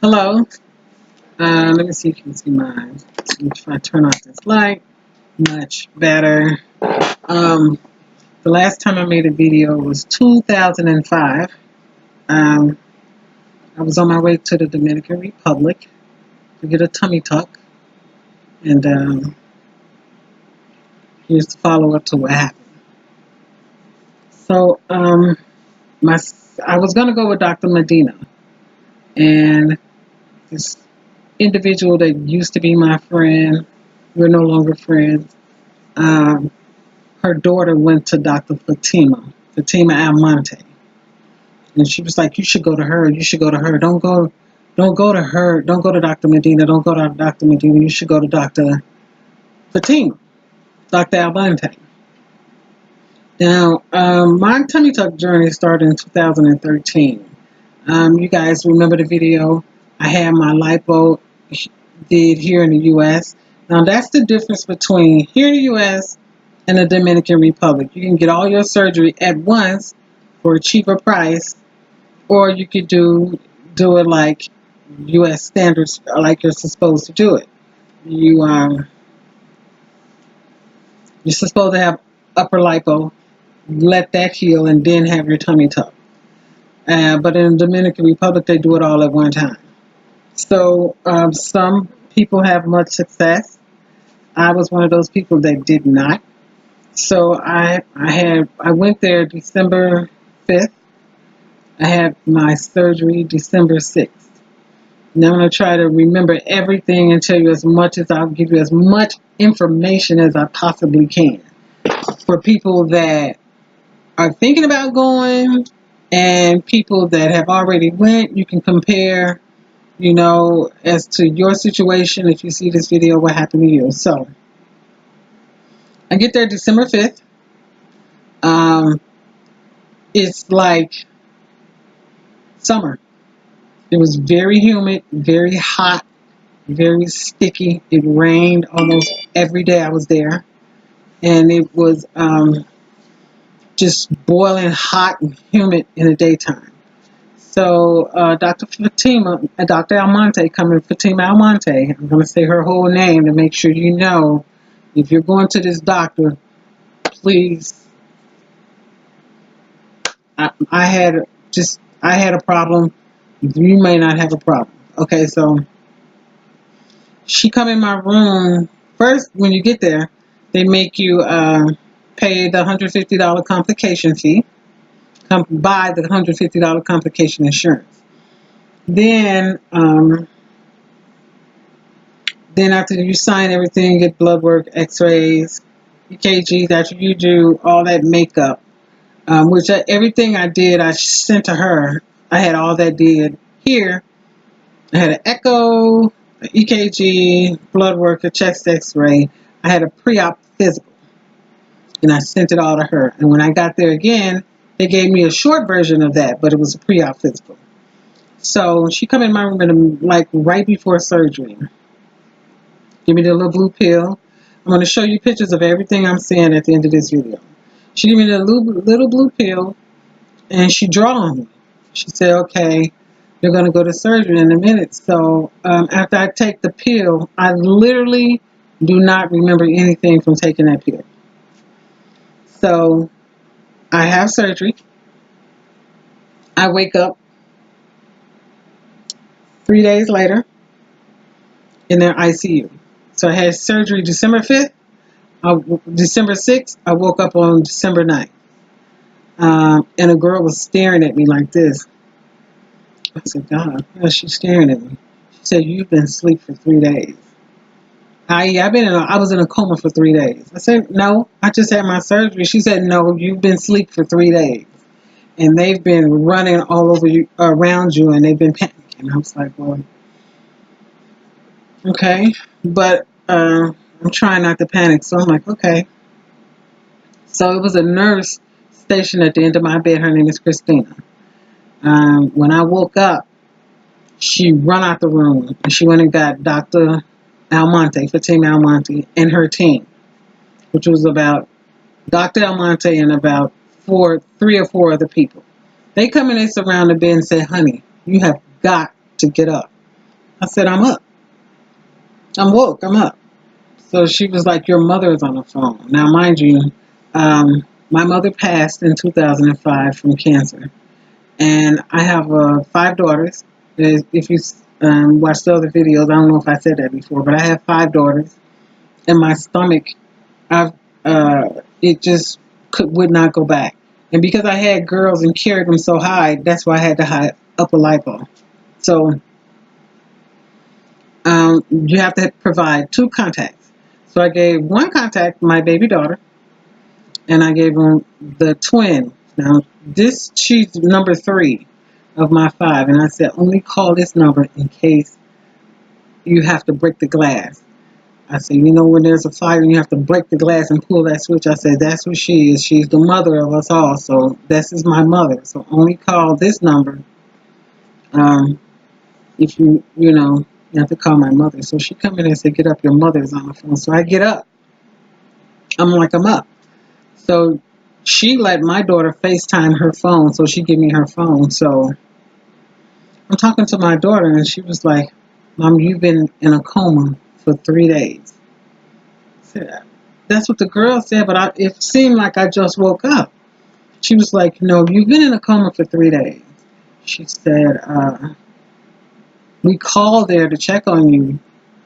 Hello. Let me see if you can see mine. If I turn off this light, much better. Um, the last time I made a video was 2005. Um, I was on my way to the Dominican Republic to get a tummy tuck, and here's the follow up to what happened. So, my I was gonna go with Dr. Medina, and this individual that used to be my friend, we're no longer friends. Um, her daughter went to Dr. Fatima Almonte, and she was like, "You should go to her. You should go to her. Don't go to her. Don't go to Dr. Medina. Don't go to Dr. Medina. You should go to Dr. Fatima, Dr. Almonte." Now, my tummy tuck journey started in 2013. You guys remember the video I had my lipo did here in the U.S. Now, that's the difference between here in the U.S. and the Dominican Republic. You can get all your surgery at once for a cheaper price, or you could do it like U.S. standards, like you're supposed to do it. You you're supposed to have upper lipo, let that heal, and then have your tummy tuck. But in the Dominican Republic, they do it all at one time. So some people have much success. I was one of those people that did not. So I went there December 5th. I had my surgery December 6th. Now I'm going to try to remember everything and tell you as much as I'll give you as much information as I possibly can. For people that are thinking about going and people that have already went, you can compare, as to your situation. If you see this video, what happened to you. So I get there December 5th. Um, it's like summer. It was very humid, very hot, very sticky. It rained almost every day I was there. And it was just boiling hot and humid in the daytime. So Dr. Almonte, coming Fatima Almonte, I'm going to say her whole name to make sure you know, if you're going to this doctor, please. I had a problem. You may not have a problem. Okay, so she come in my room. First, when you get there, they make you pay the $150 complication fee. Buy the $150 complication insurance. Then, then after you sign everything, get blood work, X-rays, EKGs. After you do all that makeup, everything I did, I sent to her. I had all that did here. I had an echo, an EKG, blood work, a chest X-ray. I had a pre-op physical, and I sent it all to her. And when I got there again, they gave me a short version of that, but it was a pre-op physical. So she come in my room and like right before surgery. Give me the little blue pill. I'm going to show you pictures of everything I'm saying at the end of this video. She gave me the little blue pill, and she draw on me. She said, "Okay, you're going to go to surgery in a minute." So after I take the pill, I literally do not remember anything from taking that pill. So I have surgery. I wake up 3 days later in their ICU. So I had surgery December 5th. December 6th, I woke up on December 9th. And a girl was staring at me like this. I said, "God, why is she staring at me?" She said, "You've been asleep for 3 days." I was in a coma for 3 days. I said, "No, I just had my surgery." She said, "No, you've been asleep for 3 days. And they've been running all over you, around you, and they've been panicking." I was like, "Well, okay." But I'm trying not to panic. So I'm like, "Okay." So it was a nurse stationed at the end of my bed. Her name is Christina. When I woke up, she run out the room and she went and got Dr. Almonte, Fatima Almonte, and her team, which was about Dr. Almonte and about 3 or 4 other people. They come and they surround the bed and say, "Honey, you have got to get up." I said, I'm up. I'm woke. I'm up. So she was like, your mother is on the phone. Now, mind you, my mother passed in 2005 from cancer. And I have 5 daughters. If you watch the other videos, I don't know if I said that before, but I have 5 daughters. And my stomach, I've, it just would not go back. And because I had girls and carried them so high, that's why I had to high upper lipo. So you have to provide 2 contacts. So I gave 1 contact to my baby daughter, and I gave him the twin. Now, she's number 3 of my 5, and I said, only call this number in case you have to break the glass. I said, when there's a fire and you have to break the glass and pull that switch, I said, that's what she is. She's the mother of us all. So this is my mother. So only call this number if you have to call my mother. So she come in and said, get up, your mother's on the phone. So I get up. I'm like, I'm up. So she let my daughter FaceTime her phone. So she gave me her phone. So I'm talking to my daughter, and she was like, Mom, you've been in a coma for 3 days. I said, that's what the girl said, but it seemed like I just woke up. She was like, no, you've been in a coma for 3 days. She said, we called there to check on you,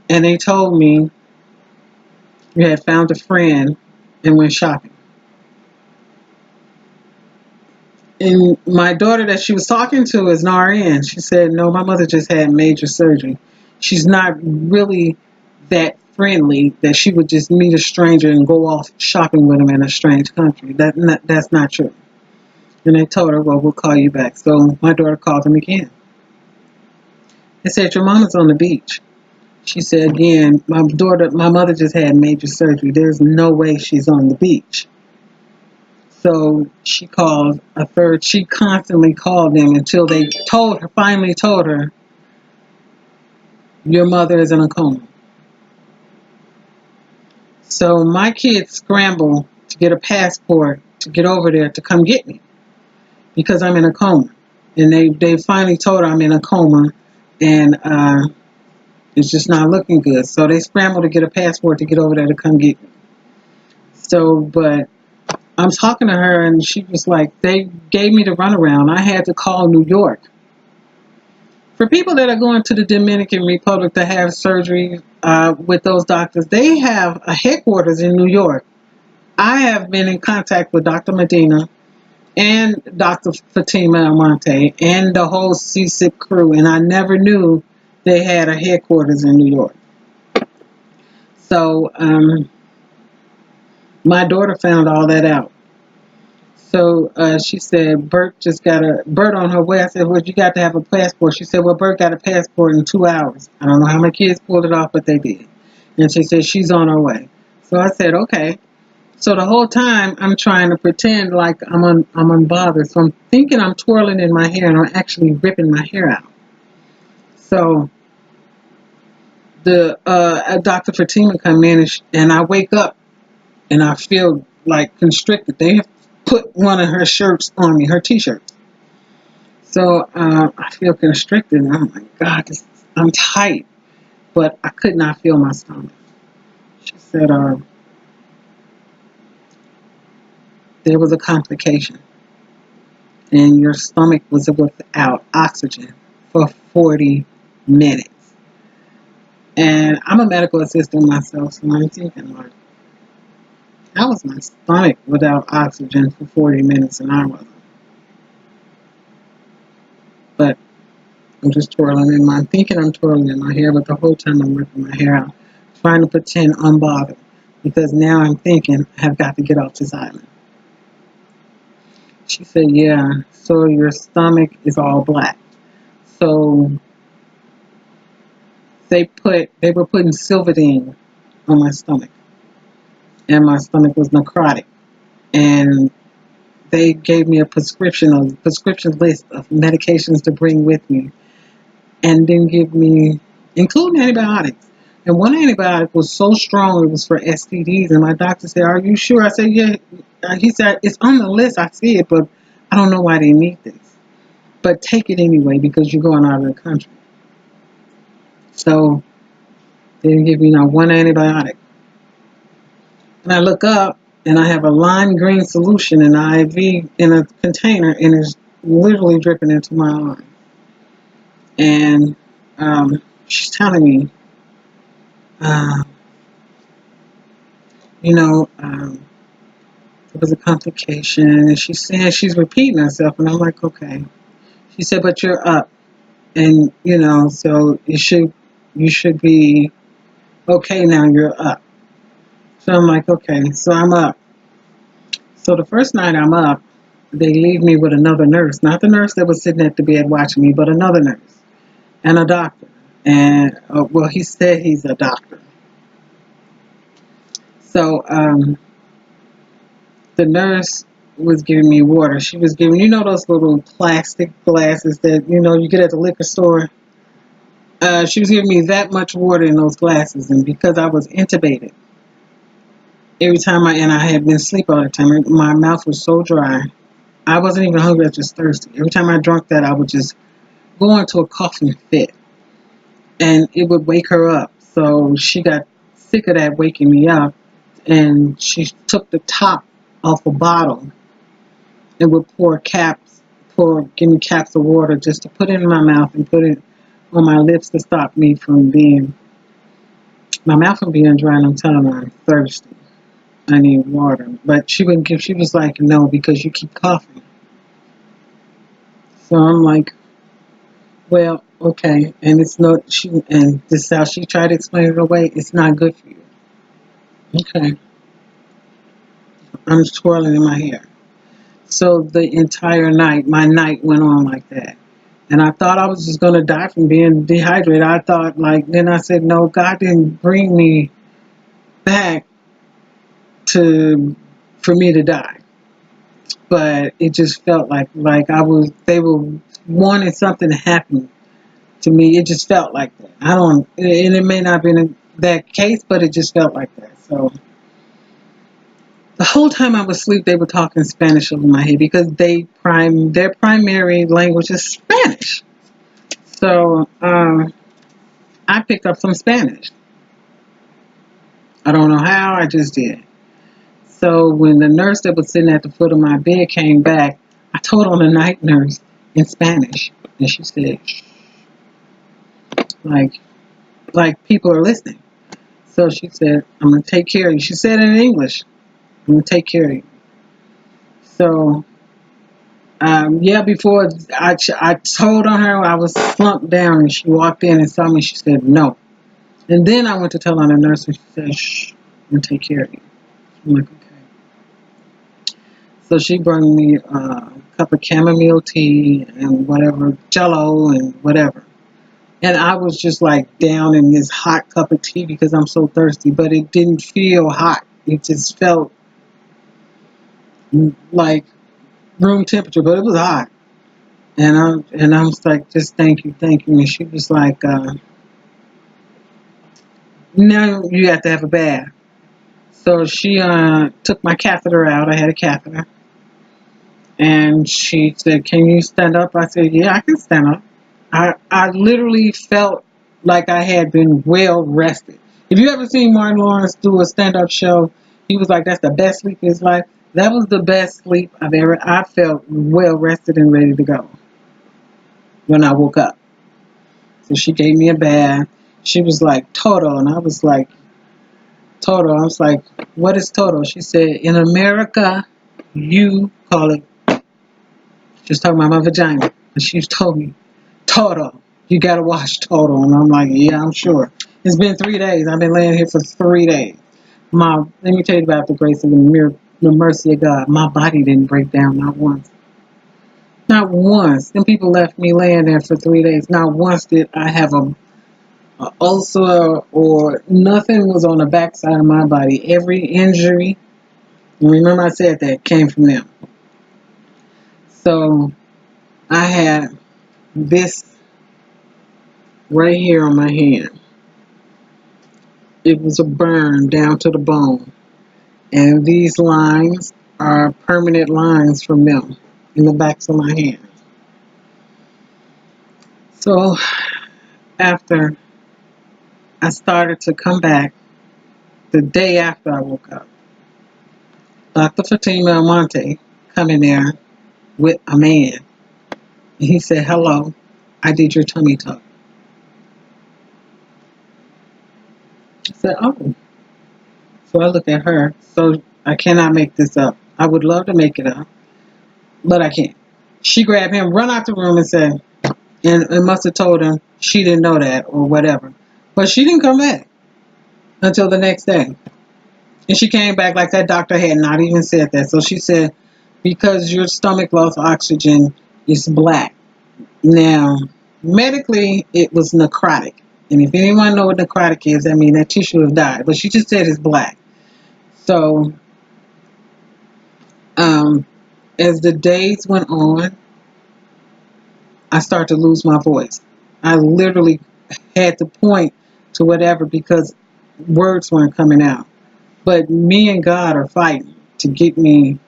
and they told me you had found a friend and went shopping. And my daughter that she was talking to is an RN. She said, no, my mother just had major surgery. She's not really that friendly that she would just meet a stranger and go off shopping with him in a strange country. That's not true. And they told her, well, we'll call you back. So my daughter called him again. They said, your mama's on the beach. She said, again, my mother just had major surgery. There's no way she's on the beach. So she called a third. She constantly called them until they finally told her, your mother is in a coma. So my kids scrambled to get a passport to get over there to come get me because I'm in a coma. And they finally told her I'm in a coma, and it's just not looking good. So they scrambled to get a passport to get over there to come get me. So, but I'm talking to her, and she was like, they gave me the runaround. I had to call New York. For people that are going to the Dominican Republic to have surgery with those doctors, they have a headquarters in New York. I have been in contact with Dr. Medina and Dr. Fatima Almonte and the whole CSIP crew, and I never knew they had a headquarters in New York. So my daughter found all that out. So she said, Bert on her way. I said, well, you got to have a passport. She said, well, Bert got a passport in 2 hours. I don't know how my kids pulled it off, but they did. And she said, she's on her way. So I said, okay. So the whole time I'm trying to pretend like I'm unbothered. So I'm thinking I'm twirling in my hair, and I'm actually ripping my hair out. So the Dr. Fatima come in, and I wake up and I feel like constricted. They have put one of her shirts on me, her t-shirts. So I feel constricted. And oh my God, I'm tight, but I could not feel my stomach. She said there was a complication, and your stomach was without oxygen for 40 minutes. And I'm a medical assistant myself, so I'm thinking, like, how was my stomach without oxygen for 40 minutes, and I wasn't? But I'm just thinking I'm twirling in my hair, but the whole time I'm ripping my hair out, trying to pretend unbothered, because now I'm thinking I have got to get off this island. She said, yeah, so your stomach is all black. So they were putting Silvadene on my stomach, and my stomach was necrotic. And they gave me a prescription list of medications to bring with me, and then give me, including antibiotics. And one antibiotic was so strong it was for STDs, and my doctor said, are you sure? I said, yeah. He said, it's on the list, I see it, but I don't know why they need this. But take it anyway because you're going out of the country. So they didn't give me not one antibiotic. And I look up and I have a lime green solution in an IV in a container and it's literally dripping into my arm. And she's telling me, uh, you know, there was a complication, and she's saying she's repeating herself, and I'm like, okay. She said, but you're up, and so you should be okay now. You're up. So I'm like, okay. So I'm up. So the first night I'm up, they leave me with another nurse, not the nurse that was sitting at the bed watching me, but another nurse and a doctor. And well, he said he's a doctor. So the nurse was giving me water. She was giving, those little plastic glasses that you get at the liquor store. She was giving me that much water in those glasses, and because I was intubated, every time I had been asleep all the time, my mouth was so dry. I wasn't even hungry; I was just thirsty. Every time I drank that, I would just go into a coughing fit, and it would wake her up. So she got sick of that waking me up, and she took the top off a bottle and would give me caps of water just to put it in my mouth and put it on my lips to stop me from my mouth from being dry. And I'm telling her I'm thirsty. I need water. But she wouldn't give, she was like, no, because you keep coughing. So I'm like, well, okay. And it's not, and this is how she tried to explain it away. It's not good for you. Okay. I'm twirling in my hair. So the entire night, my night went on like that. And I thought I was just going to die from being dehydrated. I thought, then I said, no, God didn't bring me back for me to die. But it just felt like they were wanting something to happen to me. It just felt like that. And it may not have been that case, but it just felt like that. So the whole time I was asleep, they were talking Spanish over my head because their primary language is Spanish. So I picked up some Spanish. I don't know how, I just did. So when the nurse that was sitting at the foot of my bed came back, I told on the night nurse in Spanish, and she said, "Shh," like people are listening. So she said, "I'm gonna take care of you." She said it in English, "I'm gonna take care of you." So yeah, before I told on her, I was slumped down, and she walked in and saw me. She said, "No." And then I went to tell on the nurse, and she said, "Shh, I'm gonna take care of you." I'm like, okay. So she brought me a cup of chamomile tea and whatever, jello and whatever. And I was just like down in this hot cup of tea because I'm so thirsty, but it didn't feel hot. It just felt like room temperature, but it was hot. And I was like, just thank you, thank you. And she was like, now you have to have a bath. So she took my catheter out. I had a catheter. And she said, can you stand up? I said, yeah, I can stand up. I literally felt like I had been well rested. If you ever seen Martin Lawrence do a stand-up show, he was like, that's the best sleep of his life. That was the best sleep I felt well rested and ready to go when I woke up. So she gave me a bath. She was like, Toto. And I was like, Toto. I was like, what is Toto? She said, in America, you call it, she was talking about my vagina. And she told me, Toto, you got to wash Toto. And I'm like, yeah, I'm sure. It's been 3 days. I've been laying here for 3 days. Let me tell you about the grace and the mercy of God. My body didn't break down, not once. Not once. Them people left me laying there for 3 days. Not once did I have a ulcer or nothing was on the backside of my body. Every injury, remember I said that, came from them. So I had this right here on my hand. It was a burn down to the bone. And these lines are permanent lines from them in the backs of my hands. So after I started to come back the day after I woke up. Dr. Fatima Almonte come in there with a man. And he said, hello, I did your tummy tuck. I said, oh. So I look at her. So I cannot make this up. I would love to make it up, but I can't. She grabbed him, run out the room and said, and must have told him she didn't know that or whatever. But she didn't come back until the next day. And she came back like that doctor had not even said that. So she said, because your stomach lost oxygen, it's black. Now, medically, it was necrotic. And if anyone know what necrotic is, that means that tissue has died. But she just said it's black. So, as the days went on, I started to lose my voice. I literally had to point to whatever because words weren't coming out. But me and God are fighting to get me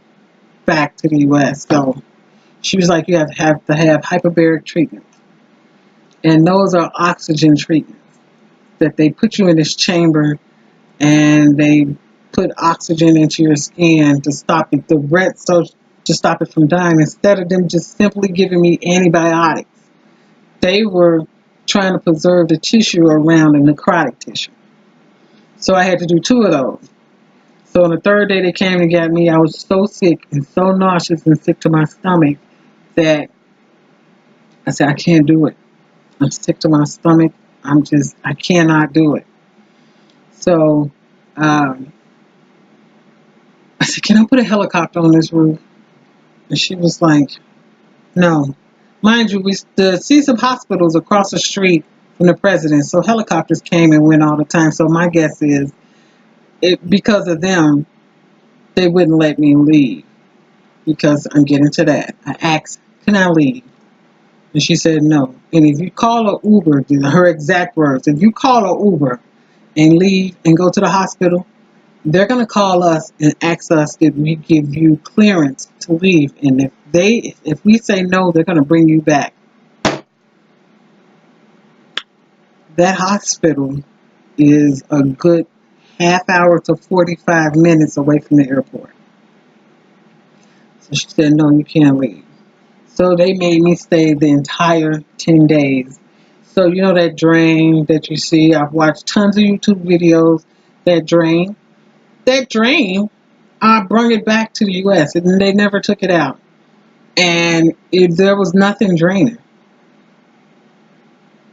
back to the U.S. So she was like, you have to have hyperbaric treatment. And those are oxygen treatments that they put you in this chamber and they put oxygen into your skin to stop it, the red cells, to stop it from dying. Instead of them just simply giving me antibiotics, they were trying to preserve the tissue around the necrotic tissue. So I had to do 2 of those. So on the 3rd day they came and got me, I was so sick and so nauseous and sick to my stomach that I said, I can't do it. I'm sick to my stomach. I cannot do it. So I said, can I put a helicopter on this roof? And she was like, no. Mind you, the CSIP hospitals across the street from the president, so helicopters came and went all the time. So my guess is, because of them, they wouldn't let me leave because I'm getting to that. I asked, can I leave? And she said no. And if you call an Uber, these are her exact words, if you call an Uber and leave and go to the hospital, they're going to call us and ask us if we give you clearance to leave. And if we say no, they're going to bring you back. That hospital is a good half hour to 45 minutes away from the airport. So she said, no, you can't leave. So they made me stay the entire 10 days. So you know that drain that you see, I've watched tons of YouTube videos, that drain, I brought it back to the U.S. and they never took it out. And there was nothing draining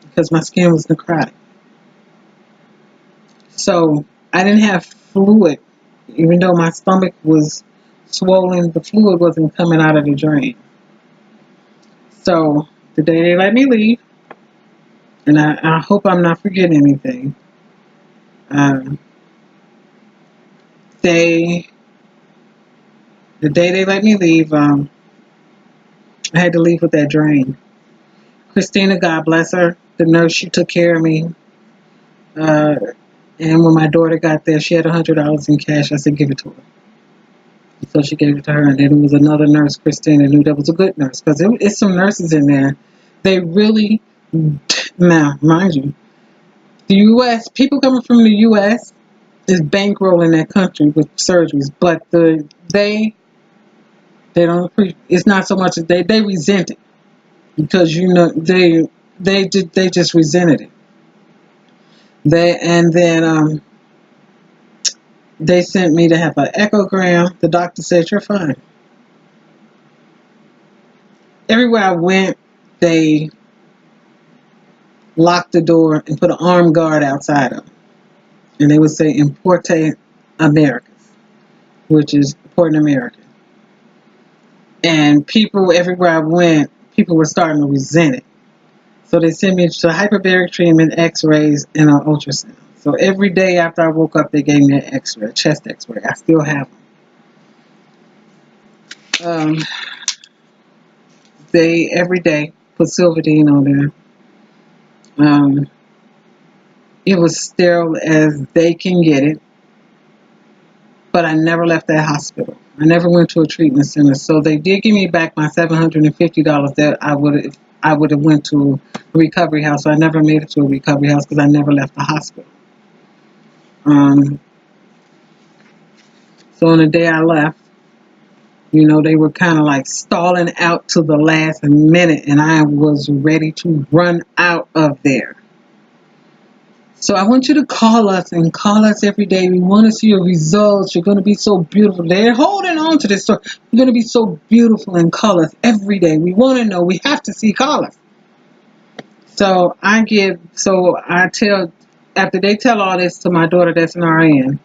because my skin was necrotic. So I didn't have fluid. Even though my stomach was swollen, the fluid wasn't coming out of the drain. So the day they let me leave, and I hope I'm not forgetting anything, the day they let me leave, I had to leave with that drain. Christina, God bless her, the nurse, she took care of me. And when my daughter got there, she had $100 in cash. I said, give it to her. So she gave it to her. And then there was another nurse, Christina, knew that was a good nurse. Because it's some nurses in there. They really, now, mind you, the U.S., people coming from the U.S. is bankrolling that country with surgeries. But they don't appreciate, it's not so much that they resent it. Because, you know, they just resented it. They sent me to have an echogram. The doctor said, you're fine. Everywhere I went, they locked the door and put an armed guard outside of it. And they would say, Importe Americas, which is important American. And people, everywhere I went, people were starting to resent it. So they sent me to hyperbaric treatment, x-rays, and an ultrasound. So every day after I woke up, they gave me an x-ray, a chest x-ray. I still have them. They, every day, put Silvadene on there. It was sterile as they can get it. But I never left that hospital. I never went to a treatment center. So they did give me back my $750 that I would have went to a recovery house. So I never made it to a recovery house because I never left the hospital. Um, so on the day I left, they were kind of like stalling out to the last minute, and I was ready to run out of there. So I want you to call us and call us every day. We want to see your results. You're going to be so beautiful. They're holding on to this story. You're going to be so beautiful, and call us every day. We want to know. We have to see. Call us. So I tell, after they tell all this to my daughter that's an RN,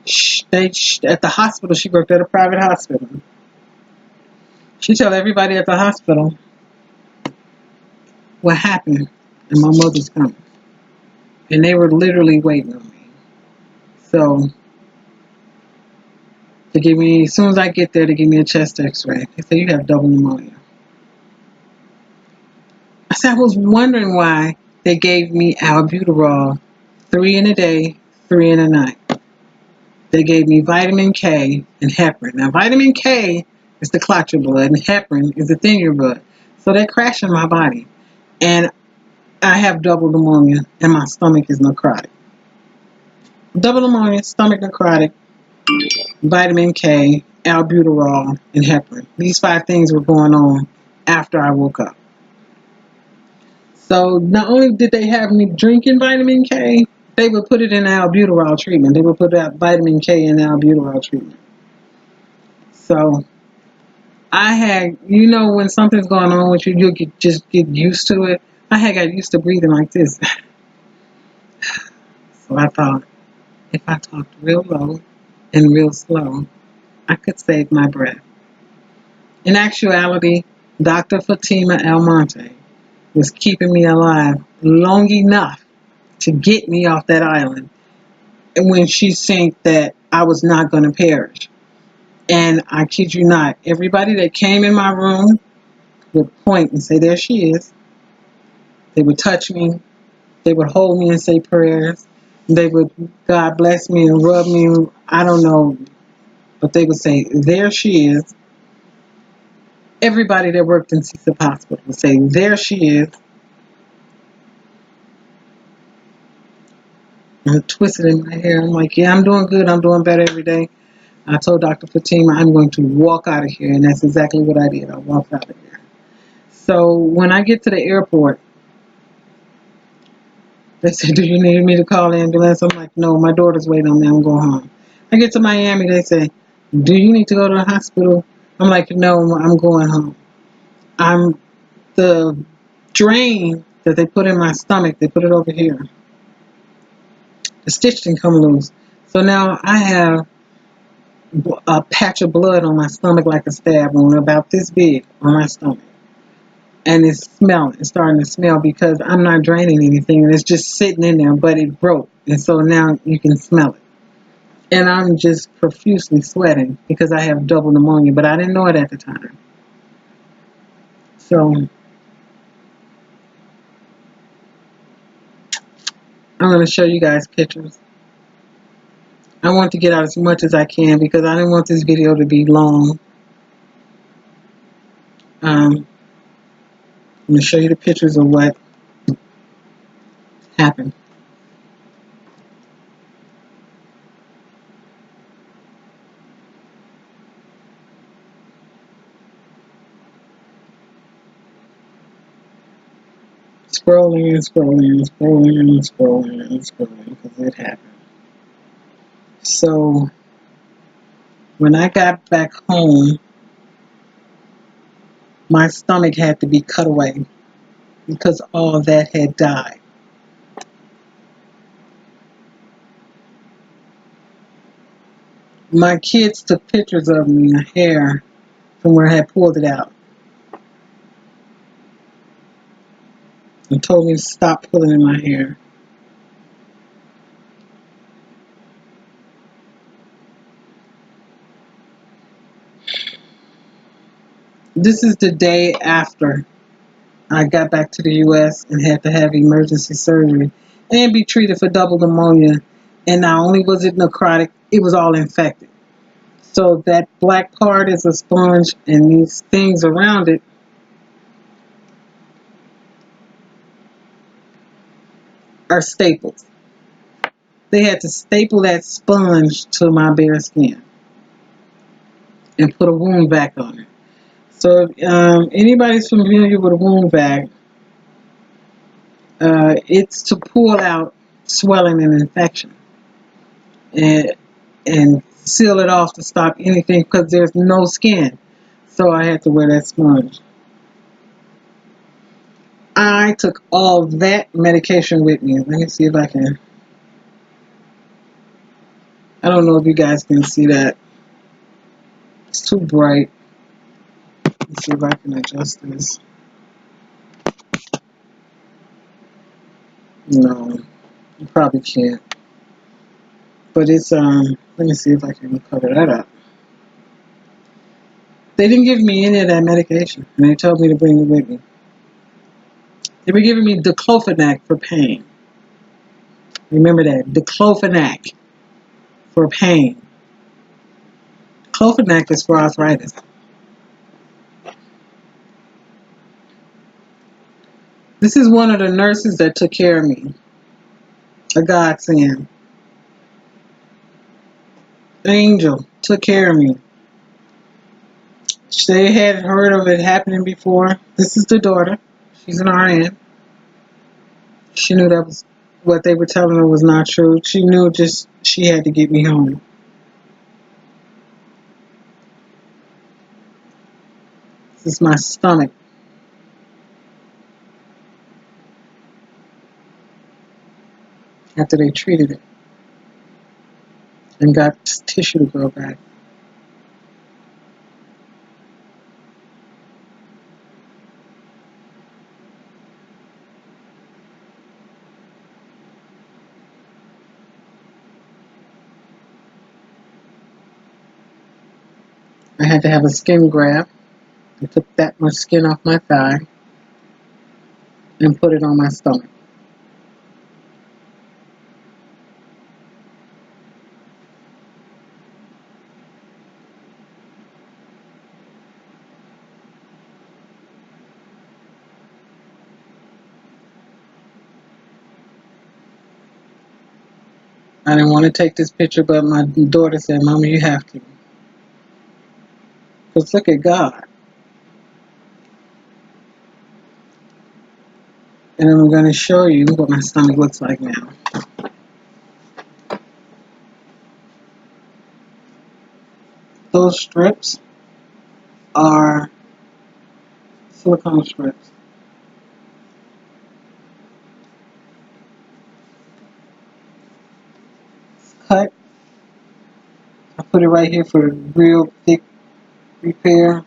at the hospital, she worked at a private hospital. She tell everybody at the hospital what happened, and my mother's coming. And they were literally waiting on me. So as soon as I get there, to give me a chest x-ray. They said, you have double pneumonia. I said, I was wondering why they gave me albuterol, 3 in a day, 3 in a night. They gave me vitamin K and heparin. Now, vitamin K is to clot your blood, and heparin is to thin your blood. So they're crashing my body. And I have double pneumonia, and my stomach is necrotic. Double pneumonia, stomach necrotic, vitamin K, albuterol, and heparin. These 5 things were going on after I woke up. So not only did they have me drinking vitamin K, they would put it in albuterol treatment. They would put that vitamin K in albuterol treatment. So I had, when something's going on with you, just get used to it. I had got used to breathing like this. So I thought, if I talked real low and real slow, I could save my breath. In actuality, Dr. Fatima Almonte was keeping me alive long enough to get me off that island, and when she said that I was not going to perish. And I kid you not, everybody that came in my room would point and say, there she is. They would touch me. They would hold me and say prayers. They would, God bless me and rub me. I don't know. But they would say, there she is. Everybody that worked in CSIP Hospital would say, there she is. I'm twisted in my hair. I'm like, yeah, I'm doing good. I'm doing better every day. I told Dr. Fatima, I'm going to walk out of here. And that's exactly what I did. I walked out of here. So when I get to the airport, they said, do you need me to call the ambulance? I'm like, no, my daughter's waiting on me. I'm going home. I get to Miami. They say, do you need to go to the hospital? I'm like, no, I'm going home. The drain that they put in my stomach, they put it over here. The stitch didn't come loose. So now I have a patch of blood on my stomach like a stab wound, about this big on my stomach. And it's starting to smell because I'm not draining anything, and it's just sitting in there, but it broke. And so now you can smell it. And I'm just profusely sweating because I have double pneumonia, but I didn't know it at the time. So I'm going to show you guys pictures. I want to get out as much as I can because I didn't want this video to be long. I'm going to show you the pictures of what happened. Scrolling and scrolling and scrolling and scrolling and scrolling because it happened. So when I got back home, my stomach had to be cut away because all that had died. My kids took pictures of me, hair from where I had pulled it out, and told me to stop pulling in my hair. This is the day after I got back to the U.S. and had to have emergency surgery and be treated for double pneumonia. And not only was it necrotic, it was all infected. So that black part is a sponge, and these things around it are staples. They had to staple that sponge to my bare skin and put a wound vac on it. So if anybody's familiar with a wound vac, it's to pull out swelling and infection and seal it off to stop anything because there's no skin. So I had to wear that sponge. I took all that medication with me. Let me see if I can. I don't know if you guys can see that. It's too bright. Let's see if I can adjust this. No, you probably can't. But it's let me see if I can cover that up. They didn't give me any of that medication, and they told me to bring it with me. They were giving me diclofenac for pain. Remember that, diclofenac for pain. Diclofenac is for arthritis. This is one of the nurses that took care of me. A godsend. Angel took care of me. They hadn't heard of it happening before. This is the daughter. She's an RN. She knew that was what they were telling her was not true. She knew just she had to get me home. This is my stomach. After they treated it and got tissue to grow back. I had to have a skin graft. They took that much skin off my thigh and put it on my stomach. I didn't want to take this picture, but my daughter said, "Mama, you have to. Because look at God." And I'm going to show you what my stomach looks like now. Those strips are silicone strips. It's cut. I put it right here for real thick repair.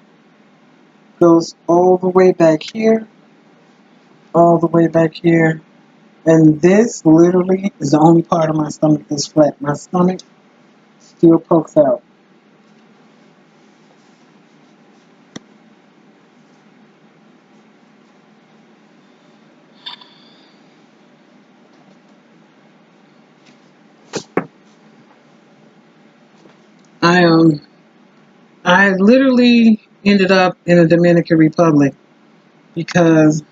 Goes all the way back here, all the way back here. And this literally is the only part of my stomach that's flat. My stomach still pokes out. I I literally ended up in the Dominican Republic because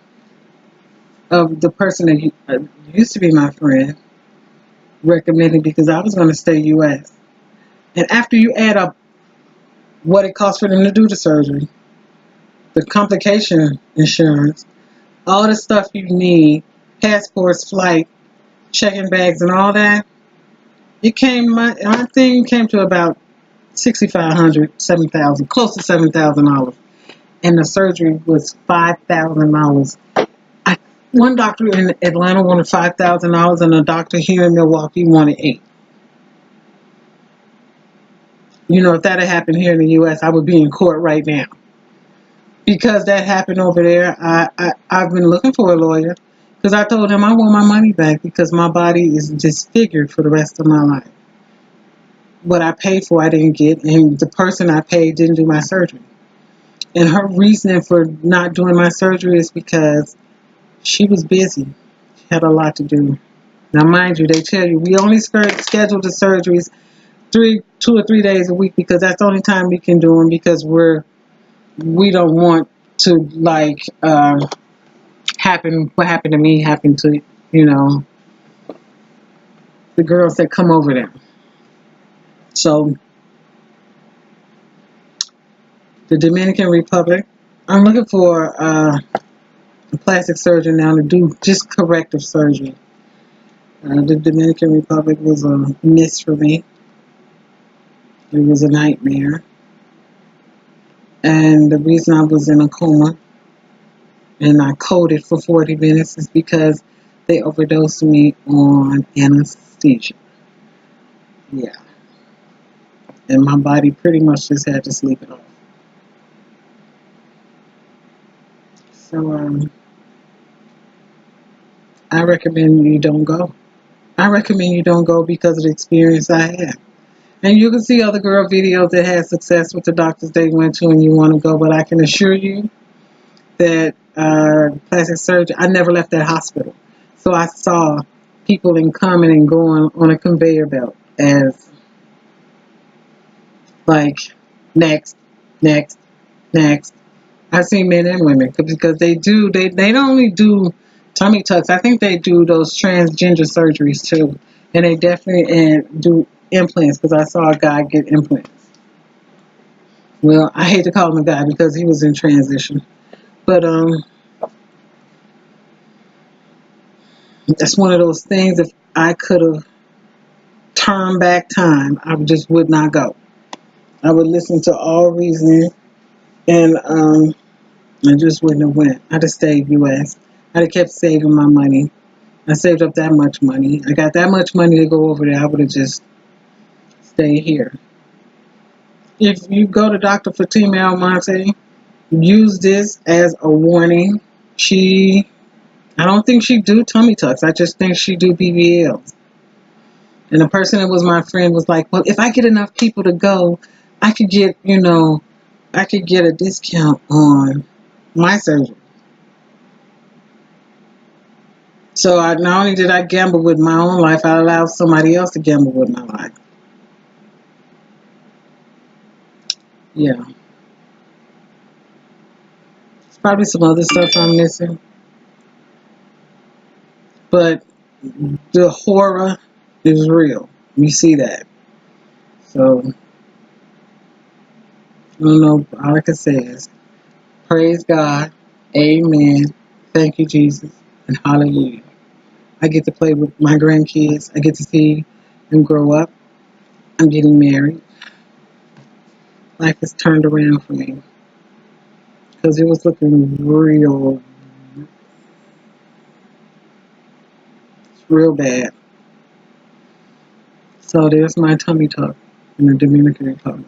of the person that used to be my friend recommended because I was going to stay U.S. And after you add up what it costs for them to do the surgery, the complication insurance, all the stuff you need, passports, flight, checking bags, and all that, it came my thing came to about $6,500, $7,000, close to $7,000, and the surgery was $5,000. One doctor in Atlanta wanted $5,000, and a doctor here in Milwaukee wanted $8,000. You know, if that had happened here in the U.S., I would be in court right now. Because that happened over there, I've been looking for a lawyer because I told him I want my money back because my body is disfigured for the rest of my life. What I paid for, I didn't get, and the person I paid didn't do my surgery. And her reasoning for not doing my surgery is because she was busy. She had a lot to do. Now, mind you, they tell you we only schedule the surgeries 2 or 3 days a week because that's the only time we can do them because we don't want to like happen what happened to me happen to you know the girls that come over there. So the Dominican Republic, I'm looking for a plastic surgeon now to do just corrective surgery. The Dominican Republic was a miss for me. It was a nightmare. And the reason I was in a coma and I coded for 40 minutes is because they overdosed me on anesthesia. Yeah. And my body pretty much just had to sleep it off. So I recommend you don't go. I recommend you don't go because of the experience I had. And you can see other girl videos that had success with the doctors they went to and you want to go, but I can assure you that plastic surgery, I never left that hospital. So I saw people in coming and going on a conveyor belt as like next, next, next. I've seen men and women because they don't only do tummy tucks. I think they do those transgender surgeries too. And they definitely do implants because I saw a guy get implants. Well, I hate to call him a guy because he was in transition. But that's one of those things. If I could have turned back time, I just would not go. I would listen to all reasoning, and I just wouldn't have went. I'd have stayed U.S. I'd have kept saving my money. I saved up that much money. I got that much money to go over there. I would have just stayed here. If you go to Dr. Fatima Almonte, use this as a warning. I don't think she do tummy tucks. I just think she do BBLs. And the person that was my friend was like, well, if I get enough people to go, I could get, I could get a discount on my surgery. So not only did I gamble with my own life, I allowed somebody else to gamble with my life. Yeah. There's probably some other stuff I'm missing. But the horror is real. You see that. So, I don't know. All I can say is, praise God. Amen. Thank you, Jesus. And hallelujah. I get to play with my grandkids. I get to see them grow up. I'm getting married. Life has turned around for me because it was looking real bad. So there's my tummy tuck in the Dominican Republic.